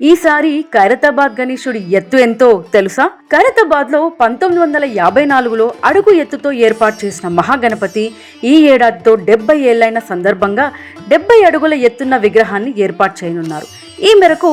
ఈసారి ఖైరతాబాద్ గణేశుడి ఎత్తు ఎంతో తెలుసా? ఖైరతాబాద్ లో 1954లో అడుగు ఎత్తుతో ఏర్పాటు చేసిన మహాగణపతి ఈ ఏడాదితో 70 ఏళ్లైన సందర్భంగా 70 అడుగుల ఎత్తున్న విగ్రహాన్ని ఏర్పాటు చేయనున్నారు. ఈ మేరకు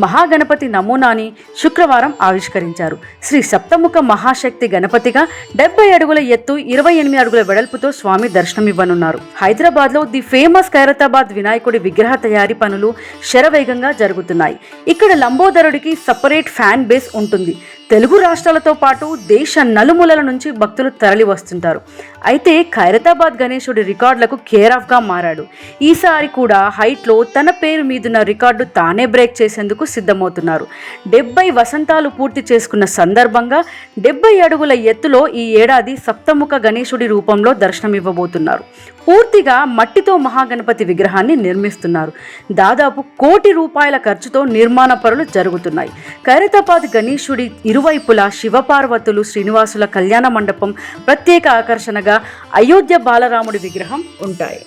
మహాగణపతి నమూనాని శుక్రవారం ఆవిష్కరించారు. శ్రీ సప్తముఖ మహాశక్తి గణపతిగా 70 అడుగుల ఎత్తు 28 అడుగుల వెడల్పుతో స్వామి దర్శనమివ్వనున్నారు. హైదరాబాద్ లో ది ఫేమస్ ఖైరతాబాద్ వినాయకుడి విగ్రహ తయారీ పనులు శరవేగంగా జరుగుతున్నాయి. ఇక్కడ లంబోదరుడికి సపరేట్ ఫ్యాన్ బేస్ ఉంటుంది. తెలుగు రాష్ట్రాలతో పాటు దేశ నలుమూలల నుంచి భక్తులు తరలి వస్తుంటారు. అయితే ఖైరతాబాద్ గణేశుడి రికార్డులకు కేర్ ఆఫ్ గా మారాడు. ఈసారి కూడా హైట్ లో తన పేరు మీదున్న రికార్డు తానే బ్రేక్ చేసేందుకు సిద్ధమవుతున్నారు. 70 వసంతాలు పూర్తి చేసుకున్న సందర్భంగా 70 అడుగుల ఎత్తులో ఈ ఏడాది సప్తముఖ గణేశుడి రూపంలో దర్శనమివ్వబోతున్నారు. పూర్తిగా మట్టితో మహాగణపతి విగ్రహాన్ని నిర్మిస్తున్నారు. దాదాపు ₹1 కోటి ఖర్చుతో నిర్మాణ పనులు జరుగుతున్నాయి. ఖైరతాబాద్ గణేశుడి ఇరువైపులా శివపార్వతులు శ్రీనివాసుల కళ్యాణ మండపం ప్రత్యేక ఆకర్షణగా అయోధ్య బాలరాముడి విగ్రహం ఉంటాయి.